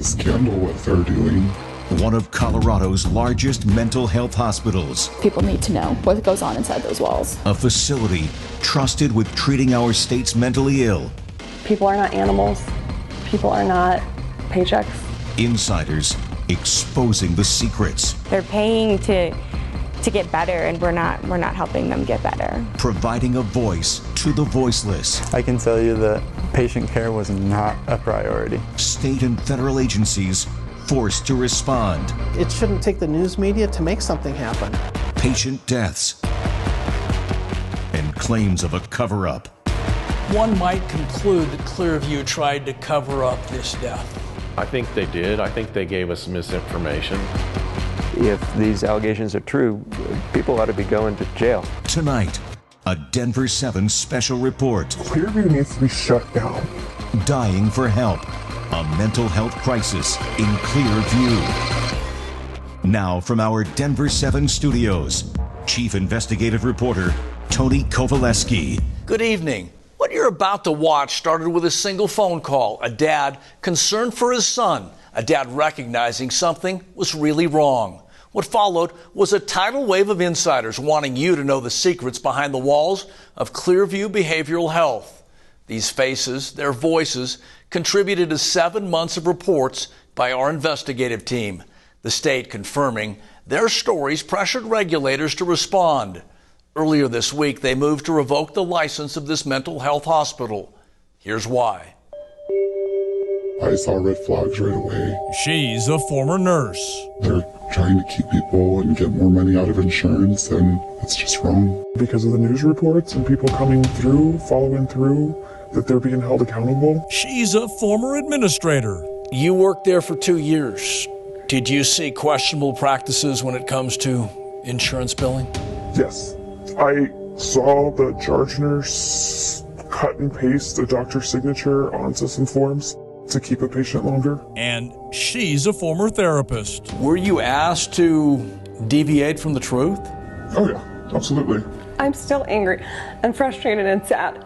a scandal what they're doing. One of Colorado's largest mental health hospitals. People need to know what goes on inside those walls. A facility trusted with treating our state's mentally ill. People are not animals. People are not paychecks. Insiders exposing the secrets. They're paying to get better, and we're not helping them get better. Providing a voice to the voiceless. I can tell you that patient care was not a priority. State and federal agencies forced to respond. It shouldn't take the news media to make something happen. Patient deaths and claims of a cover-up. One might conclude that Clearview tried to cover up this death. I think they did. I think they gave us misinformation. If these allegations are true, people ought to be going to jail. Tonight, a Denver 7 special report. Clearview needs to be shut down. Dying for help. A mental health crisis in Clearview. Now from our Denver 7 studios, Chief Investigative Reporter Tony Kovaleski. Good evening. What you're about to watch started with a single phone call. A dad concerned for his son. A dad recognizing something was really wrong. What followed was a tidal wave of insiders wanting you to know the secrets behind the walls of Clearview Behavioral Health. These faces, their voices, contributed to 7 months of reports by our investigative team. The state confirming their stories pressured regulators to respond. Earlier this week, they moved to revoke the license of this mental health hospital. Here's why. I saw red flags right away. She's a former nurse. They're trying to keep people and get more money out of insurance, and it's just wrong. Because of the news reports and people coming through, following through, that they're being held accountable. She's a former administrator. You worked there for 2 years. Did you see questionable practices when it comes to insurance billing? Yes. I saw the charge nurse cut and paste a doctor's signature onto some forms to keep a patient longer. And she's a former therapist. Were you asked to deviate from the truth? Oh yeah, absolutely. I'm still angry and frustrated and sad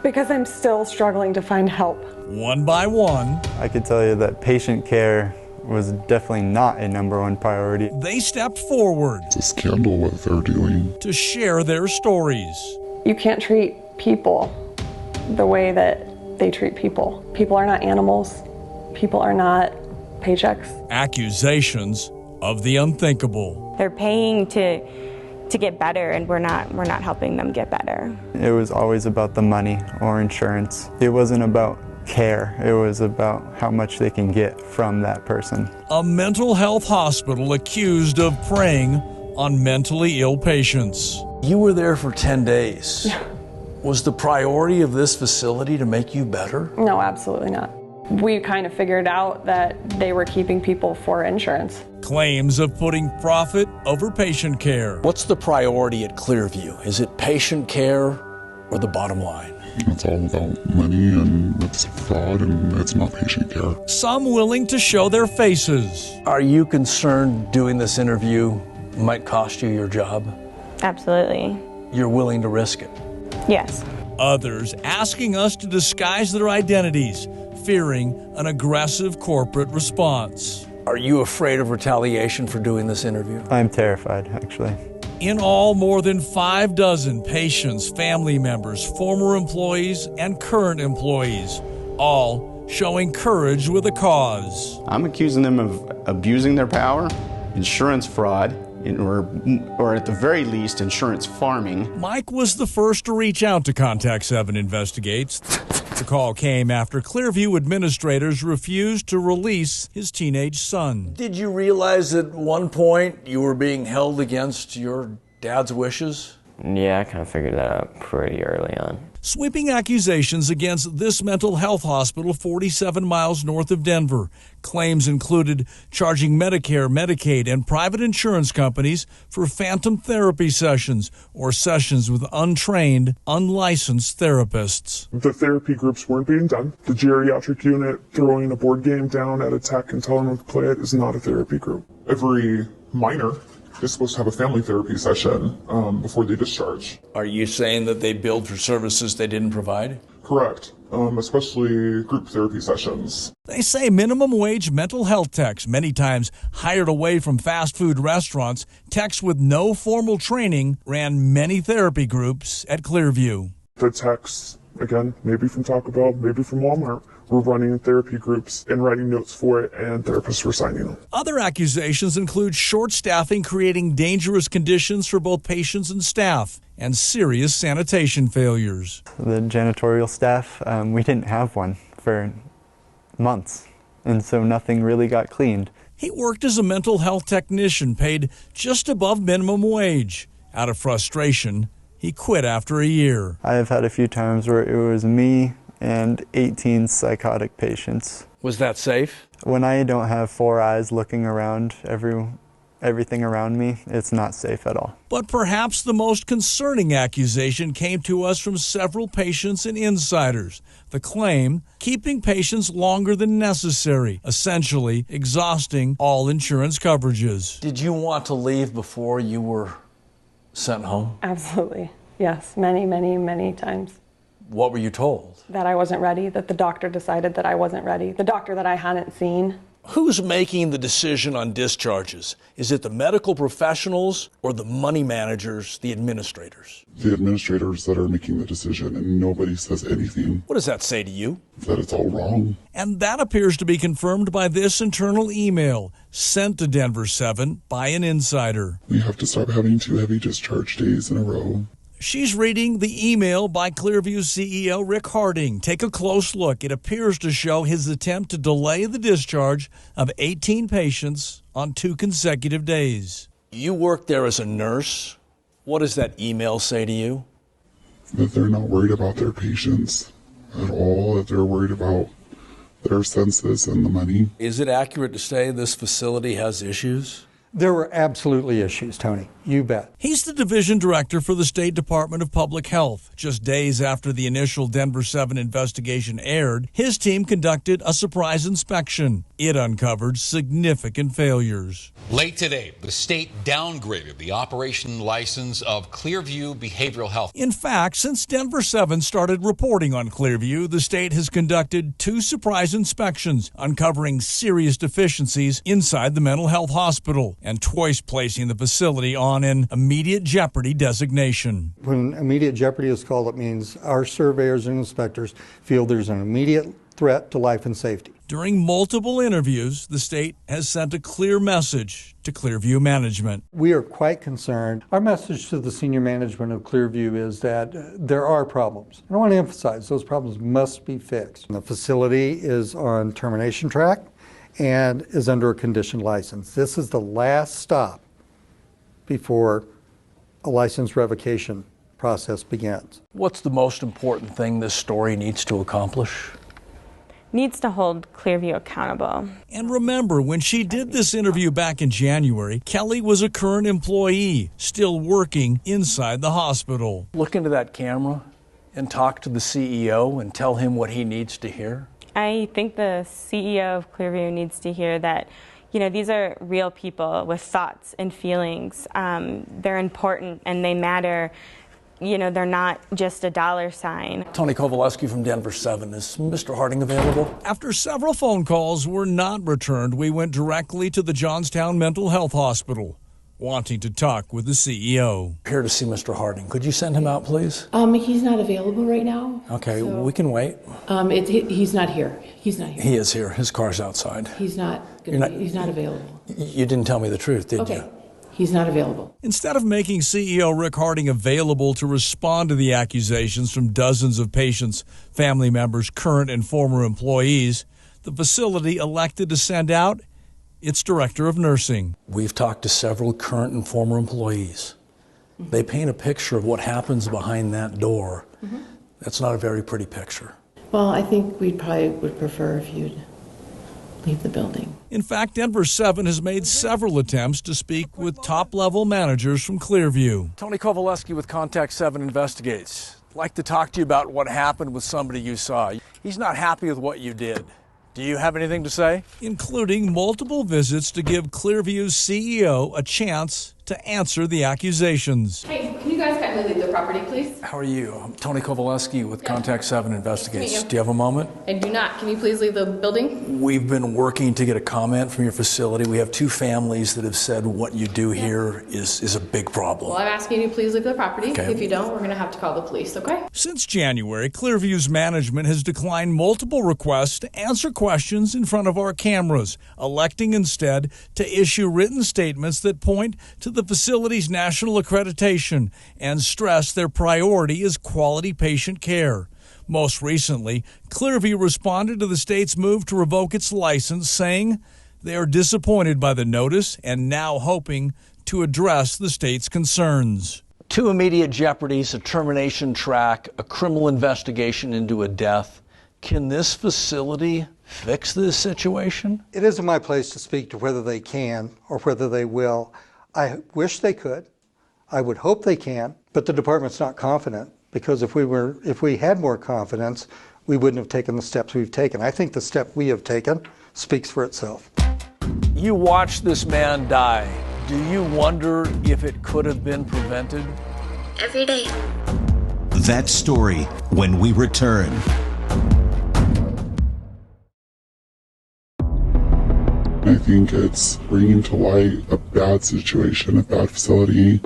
because I'm still struggling to find help. One by one, I can tell you that patient care was definitely not a #1 priority. they stepped forward It's a scandal what they're doing. to share their stories. You can't treat people the way that they treat people. People are not animals. People are not paychecks. Accusations of the unthinkable. They're paying to get better, and we're not helping them get better. It was always about the money or insurance. It wasn't about care. It was about how much they can get from that person. A mental health hospital accused of preying on mentally ill patients. You were there for 10 days. Was the priority of this facility to make you better? No, absolutely not. We kind of figured out that they were keeping people for insurance. Claims of putting profit over patient care. What's the priority at Clearview? Is it patient care or the bottom line? It's all about money, and it's fraud, and it's not patient care. Some willing to show their faces. Are you concerned doing this interview might cost you your job? Absolutely. You're willing to risk it? Yes. Others asking us to disguise their identities, fearing an aggressive corporate response. Are you afraid of retaliation for doing this interview? I'm terrified, actually. In all, more than 6 patients, family members, former employees, and current employees, all showing courage with a cause. I'm accusing them of abusing their power, insurance fraud, or at the very least, insurance farming. Mike was the first to reach out to Contact 7 Investigates. The call came after Clearview administrators refused to release his teenage son. Did you realize at one point you were being held against your dad's wishes? Yeah, I kind of figured that out pretty early on. Sweeping accusations against this mental health hospital 47 miles north of Denver. Claims included charging Medicare, Medicaid, and private insurance companies for phantom therapy sessions or sessions with untrained, unlicensed therapists. The therapy groups weren't being done. The geriatric unit throwing a board game down at a tech and telling them to play it is not a therapy group. Every minor is supposed to have a family therapy session before they discharge. Are you saying that they billed for services they didn't provide? Correct. Especially group therapy sessions. They say minimum wage mental health techs, many times hired away from fast food restaurants, techs with no formal training, ran many therapy groups at Clearview. The techs, again, maybe from Taco Bell, maybe from Walmart, were running therapy groups and writing notes for it, and therapists were signing them. Other accusations include short staffing creating dangerous conditions for both patients and staff, and serious sanitation failures. The janitorial staff, we didn't have one for months, and so nothing really got cleaned. He worked as a mental health technician, paid just above minimum wage. Out of frustration, he quit after a year. I have had a few times where it was me and 18 psychotic patients. Was that safe? When I don't have 4 eyes looking around everything around me, it's not safe at all. But perhaps the most concerning accusation came to us from several patients and insiders. The claim, keeping patients longer than necessary, essentially exhausting all insurance coverages. Did you want to leave before you were sent home? Absolutely. Yes, many, many, many times. What were you told? That I wasn't ready, that the doctor decided that I wasn't ready, the doctor that I hadn't seen. Who's making the decision on discharges? Is it the medical professionals or the money managers, the administrators? The administrators that are making the decision, and nobody says anything. What does that say to you? That it's all wrong. And that appears to be confirmed by this internal email sent to Denver 7 by an insider. We have to stop having 2 heavy discharge days in a row. She's reading the email by Clearview CEO Rick Harding. Take a close look. It appears to show his attempt to delay the discharge of 18 patients on 2 consecutive days. You worked there as a nurse. What does that email say to you? That they're not worried about their patients at all, that they're worried about their census and the money. Is it accurate to say this facility has issues? There were absolutely issues, Tony. You bet. He's the division director for the State Department of Public Health. Just days after the initial Denver 7 investigation aired, his team conducted a surprise inspection. It uncovered significant failures. Late today, the state downgraded the operation license of Clearview Behavioral Health. In fact, since Denver 7 started reporting on Clearview, the state has conducted 2 surprise inspections, uncovering serious deficiencies inside the mental health hospital, and twice placing the facility on an immediate jeopardy designation. When immediate jeopardy is called, it means our surveyors and inspectors feel there's an immediate threat to life and safety. During multiple interviews, the state has sent a clear message to Clearview management. We are quite concerned. Our message to the senior management of Clearview is that there are problems. And I want to emphasize those problems must be fixed. The facility is on termination track and is under a conditioned license. This is the last stop before a license revocation process begins. What's the most important thing this story needs to accomplish? Needs to hold Clearview accountable. And remember, when she did this interview back in January, Kelly was a current employee, still working inside the hospital. Look into that camera and talk to the CEO and tell him what he needs to hear. I think the CEO of Clearview needs to hear that, these are real people with thoughts and feelings. They're important and they matter. They're not just a dollar sign. Tony Kowaleski from Denver 7. Is Mr. Harding available? After several phone calls were not returned, we went directly to the Johnstown Mental Health Hospital, wanting to talk with the CEO. Here to see Mr. Harding. Could you send him out, please? He's not available right now. Okay, so, we can wait. He's not here. He's not here. He is here. His car's outside. He's not available. You didn't tell me the truth, did you? He's not available. Instead of making CEO Rick Harding available to respond to the accusations from dozens of patients, family members, current and former employees, the facility elected to send out its director of nursing. We've talked to several current and former employees. Mm-hmm. They paint a picture of what happens behind that door. Mm-hmm. That's not a very pretty picture. Well, I think we probably would prefer if you'd leave the building. In fact, Denver 7 has made several attempts to speak with top-level managers from Clearview. Tony Kowaleski with Contact 7 Investigates. I'd like to talk to you about what happened with somebody you saw. He's not happy with what you did. Do you have anything to say? Including multiple visits to give Clearview's CEO a chance to answer the accusations. Hey, can you guys kindly leave the property, please? How are you? I'm Tony Kowaleski with Contact 7 Investigates. Nice to meet you. Do you have a moment? I do not. Can you please leave the building? We've been working to get a comment from your facility. We have 2 families that have said what you do here is a big problem. Well, I'm asking you to please leave the property. Okay. If you don't, we're going to have to call the police, okay? Since January, Clearview's management has declined multiple requests to answer questions in front of our cameras, electing instead to issue written statements that point to the facility's national accreditation and stress their priority is quality patient care. Most recently, Clearview responded to the state's move to revoke its license, saying they are disappointed by the notice and now hoping to address the state's concerns. 2 immediate jeopardies, a termination track, a criminal investigation into a death. Can this facility fix this situation? It isn't my place to speak to whether they can or whether they will. I wish they could. I would hope they can, but the department's not confident, because if we had more confidence, we wouldn't have taken the steps we've taken. I think the step we have taken speaks for itself. You watched this man die. Do you wonder if it could have been prevented? Every day. That story when we return. I think it's bringing to light a bad situation, a bad facility.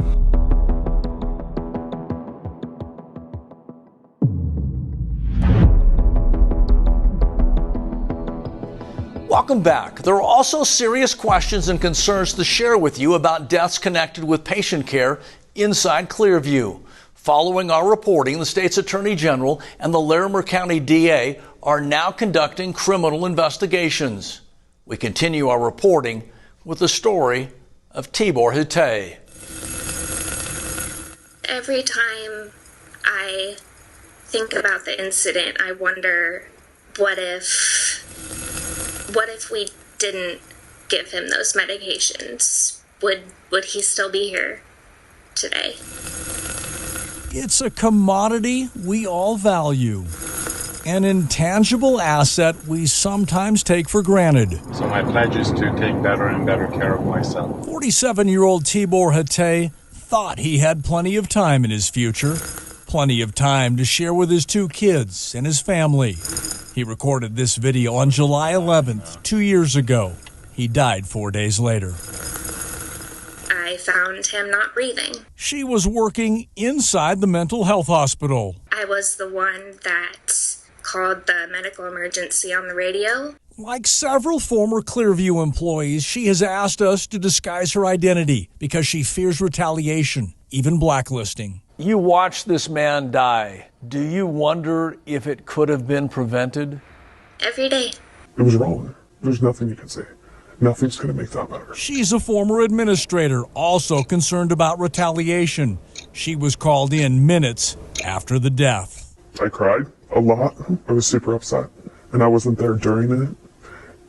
Welcome back. There are also serious questions and concerns to share with you about deaths connected with patient care inside Clearview. Following our reporting, the state's Attorney General and the Larimer County DA are now conducting criminal investigations. We continue our reporting with the story of Tibor Hitay. Every time I think about the incident, I wonder, what if we didn't give him those medications? Would he still be here today? It's a commodity we all value, an intangible asset we sometimes take for granted. So my pledge is to take better and better care of myself. 47-year-old Tibor Hitay thought he had plenty of time in his future, plenty of time to share with his 2 kids and his family. He recorded this video on July 11th, 2 years ago. He died 4 days later. I found him not breathing. She was working inside the mental health hospital. I was the one that called the medical emergency on the radio. Like several former Clearview employees, she has asked us to disguise her identity because she fears retaliation, even blacklisting. You watched this man die. Do you wonder if it could have been prevented? Every day. It was wrong. There's nothing you can say. Nothing's going to make that better. She's a former administrator, also concerned about retaliation. She was called in minutes after the death. I cried a lot. I was super upset. And I wasn't there during it,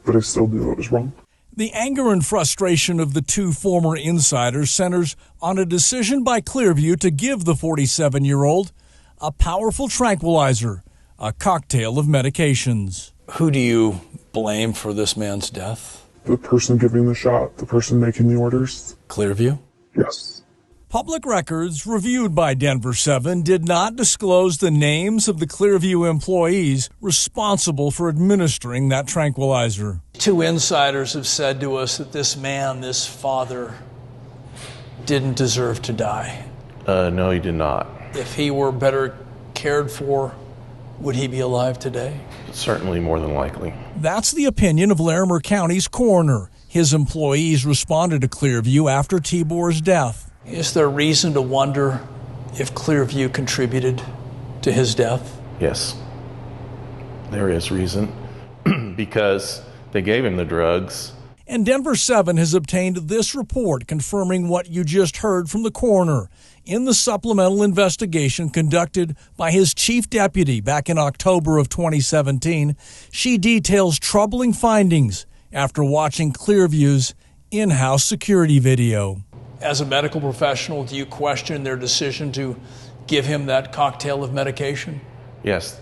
but I still knew it was wrong. The anger and frustration of the 2 former insiders centers on a decision by Clearview to give the 47-year-old a powerful tranquilizer, a cocktail of medications. Who do you blame for this man's death? The person giving the shot, the person making the orders. Clearview? Yes. Public records reviewed by Denver 7 did not disclose the names of the Clearview employees responsible for administering that tranquilizer. 2 insiders have said to us that this man, this father, didn't deserve to die. No, he did not. If he were better cared for, would he be alive today? Certainly more than likely. That's the opinion of Larimer County's coroner. His employees responded to Clearview after Tibor's death. Is there reason to wonder if Clearview contributed to his death? Yes, there is reason, because they gave him the drugs. And Denver 7 has obtained this report confirming what you just heard from the coroner in the supplemental investigation conducted by his chief deputy back in October of 2017. She details troubling findings after watching Clearview's in-house security video. As a medical professional, do you question their decision to give him that cocktail of medication? Yes,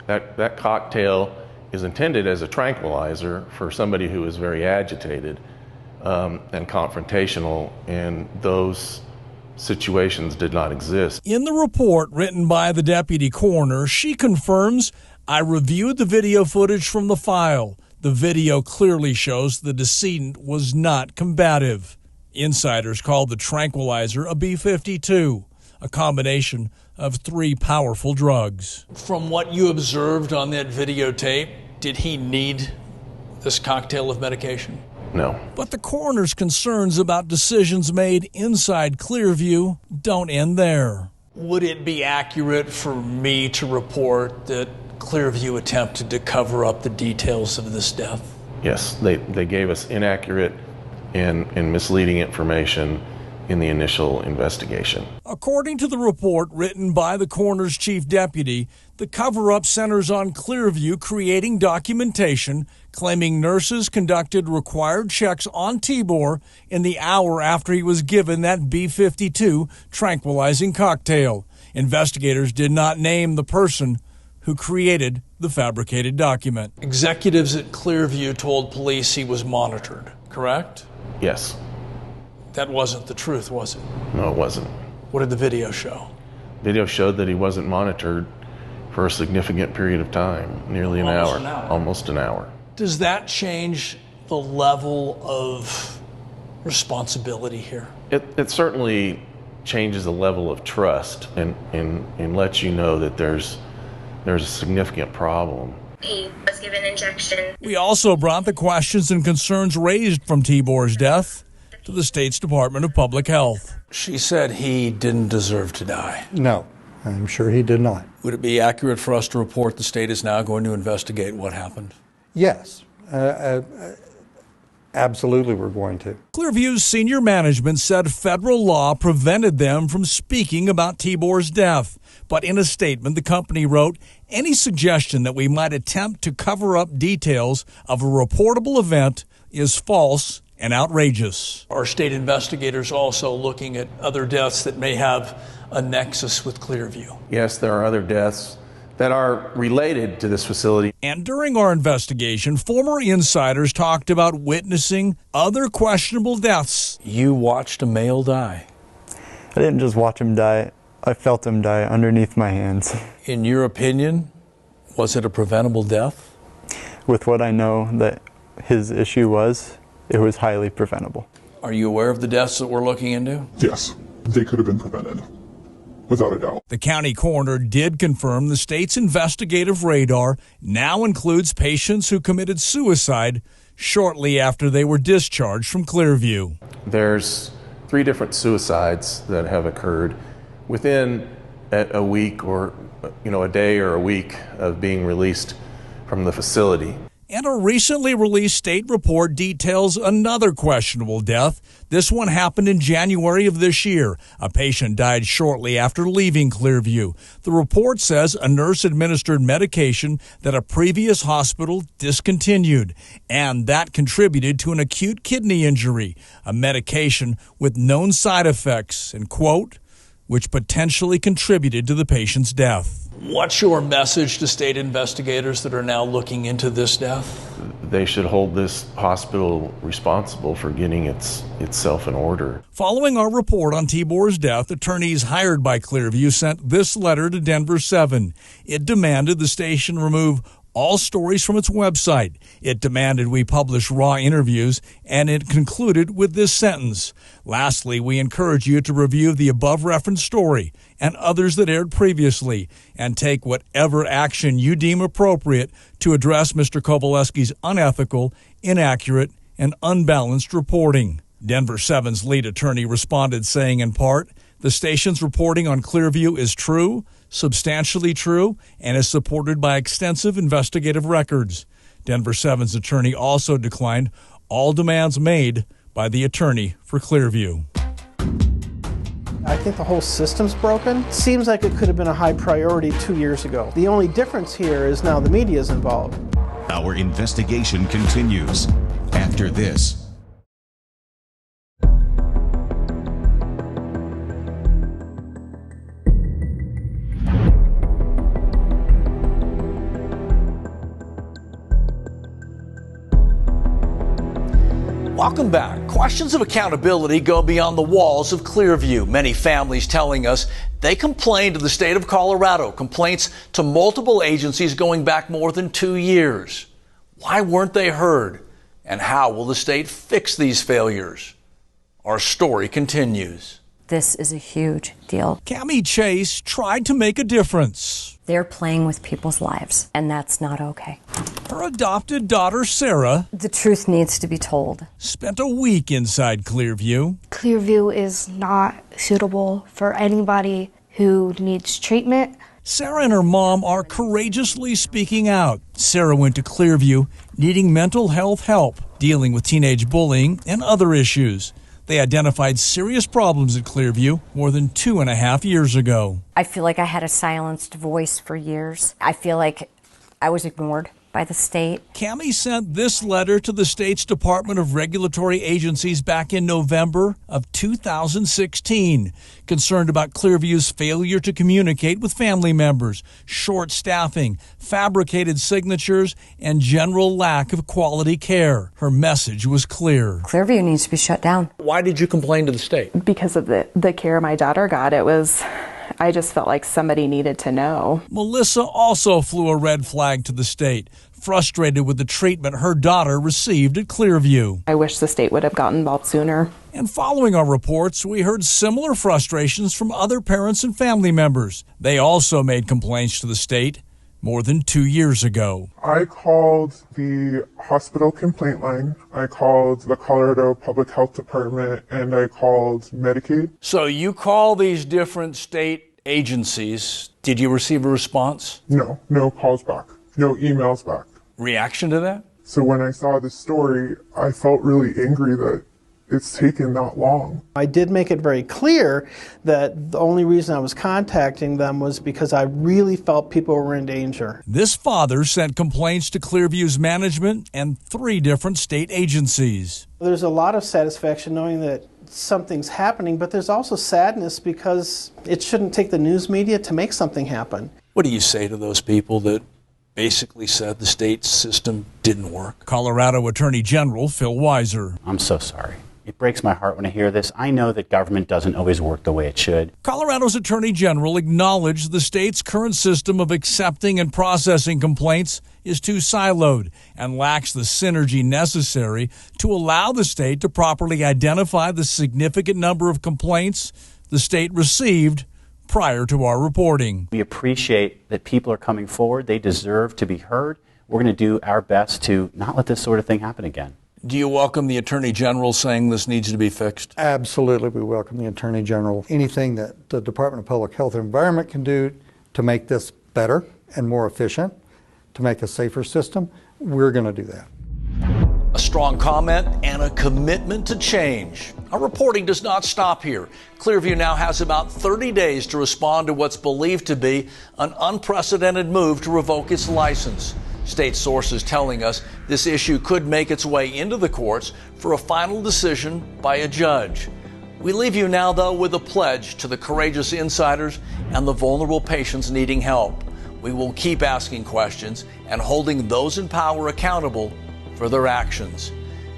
that cocktail is intended as a tranquilizer for somebody who is very agitated and confrontational, and those situations did not exist. In the report written by the deputy coroner, she confirms, "I reviewed the video footage from the file. The video clearly shows the decedent was not combative." Insiders called the tranquilizer a B-52, a combination of 3 powerful drugs. From what you observed on that videotape, did he need this cocktail of medication? No. But the coroner's concerns about decisions made inside Clearview don't end there. Would it be accurate for me to report that Clearview attempted to cover up the details of this death? Yes, they gave us inaccurate and misleading information in the initial investigation. According to the report written by the coroner's chief deputy, the cover-up centers on Clearview creating documentation claiming nurses conducted required checks on Tibor in the hour after he was given that B-52 tranquilizing cocktail. Investigators did not name the person who created the fabricated document. Executives at Clearview told police he was monitored, correct? Yes. That wasn't the truth, was it? No, it wasn't. What did the video show? Video showed that he wasn't monitored for a significant period of time, nearly an hour. Almost an hour. Does that change the level of responsibility here? It certainly changes the level of trust and lets you know that there's a significant problem. He was given injection. We also brought the questions and concerns raised from Tibor's death to the state's Department of Public Health. She said he didn't deserve to die. No, I'm sure he did not. Would it be accurate for us to report the state is now going to investigate what happened? Yes, absolutely we're going to. Clearview's senior management said federal law prevented them from speaking about Tibor's death. But in a statement, the company wrote, "Any suggestion that we might attempt to cover up details of a reportable event is false and outrageous." Are state investigators also looking at other deaths that may have a nexus with Clearview? Yes, there are other deaths that are related to this facility. And during our investigation, former insiders talked about witnessing other questionable deaths. You watched a male die. I didn't just watch him die. I felt him die underneath my hands. In your opinion, was it a preventable death? With what I know that his issue was, it was highly preventable. Are you aware of the deaths that we're looking into? Yes, they could have been prevented, without a doubt. The county coroner did confirm the state's investigative radar now includes patients who committed suicide shortly after they were discharged from Clearview. There's 3 different suicides that have occurred within a week or a day or a week of being released from the facility. And a recently released state report details another questionable death. This one happened in January of this year. A patient died shortly after leaving Clearview. The report says a nurse administered medication that a previous hospital discontinued, and that contributed to an acute kidney injury, a medication with known side effects, and quote, which potentially contributed to the patient's death. What's your message to state investigators that are now looking into this death? They should hold this hospital responsible for getting itself in order. Following our report on Tibor's death, attorneys hired by Clearview sent this letter to Denver 7. It demanded the station remove all stories from its website. It demanded we publish raw interviews, and it concluded with this sentence. Lastly, we encourage you to review the above referenced story and others that aired previously and take whatever action you deem appropriate to address Mr. Kowaleski's unethical, inaccurate, and unbalanced reporting. Denver 7's lead attorney responded saying in part, "The station's reporting on Clearview is true, substantially true, and is supported by extensive investigative records." Denver 7's attorney also declined all demands made by the attorney for Clearview. I think the whole system's broken. Seems like it could have been a high priority 2 years ago. The only difference here is now the media is involved. Our investigation continues after this. Welcome back. Questions of accountability go beyond the walls of Clearview. Many families telling us they complained to the state of Colorado, complaints to multiple agencies going back more than 2 years. Why weren't they heard? And how will the state fix these failures? Our story continues. This is a huge deal. Cammie Chase tried to make a difference. They're playing with people's lives, and that's not okay. Her adopted daughter, Sarah, The truth needs to be told. spent a week inside Clearview. Clearview is not suitable for anybody who needs treatment. Sarah and her mom are courageously speaking out. Sarah went to Clearview needing mental health help, dealing with teenage bullying and other issues. They identified serious problems at Clearview more than 2.5 years ago. I feel like I had a silenced voice for years. I feel like I was ignored by the state. Cammie sent this letter to the state's Department of Regulatory Agencies back in November of 2016, concerned about Clearview's failure to communicate with family members, short staffing, fabricated signatures, and general lack of quality care. Her message was clear. Clearview needs to be shut down. Why did you complain to the state? Because of the care my daughter got. I just felt like somebody needed to know. Melissa also flew a red flag to the state, frustrated with the treatment her daughter received at Clearview. I wish the state would have gotten involved sooner. And following our reports, we heard similar frustrations from other parents and family members. They also made complaints to the state more than 2 years ago. I called the hospital complaint line, I called the Colorado Public Health Department, and I called Medicaid. So you call these different state agencies. Did you receive a response? No calls back, no emails back. Reaction to that? So when I saw this story, I felt really angry that it's taken that long. I did make it very clear that the only reason I was contacting them was because I really felt people were in danger. This father sent complaints to Clearview's management and 3 different state agencies. There's a lot of satisfaction knowing that something's happening, but there's also sadness because it shouldn't take the news media to make something happen. What do you say to those people that basically said the state system didn't work? Colorado Attorney General Phil Weiser. I'm so sorry. It breaks my heart when I hear this. I know that government doesn't always work the way it should. Colorado's Attorney General acknowledged the state's current system of accepting and processing complaints is too siloed and lacks the synergy necessary to allow the state to properly identify the significant number of complaints the state received prior to our reporting. We appreciate that people are coming forward. They deserve to be heard. We're going to do our best to not let this sort of thing happen again. Do you welcome the Attorney General saying this needs to be fixed? Absolutely, we welcome the Attorney General. Anything that the Department of Public Health and Environment can do to make this better and more efficient, to make a safer system, we're going to do that. A strong comment and a commitment to change. Our reporting does not stop here. Clearview now has about 30 days to respond to what's believed to be an unprecedented move to revoke its license. State sources telling us this issue could make its way into the courts for a final decision by a judge. We leave you now, though, with a pledge to the courageous insiders and the vulnerable patients needing help. We will keep asking questions and holding those in power accountable for their actions.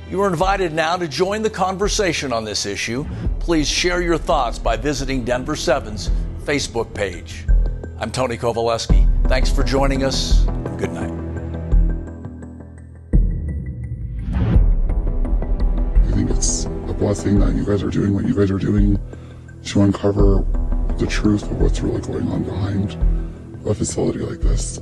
You are invited now to join the conversation on this issue. Please share your thoughts by visiting Denver 7's Facebook page. I'm Tony Kovaleski. Thanks for joining us. Good night. I think it's a blessing that you guys are doing what you guys are doing to uncover the truth of what's really going on behind a facility like this.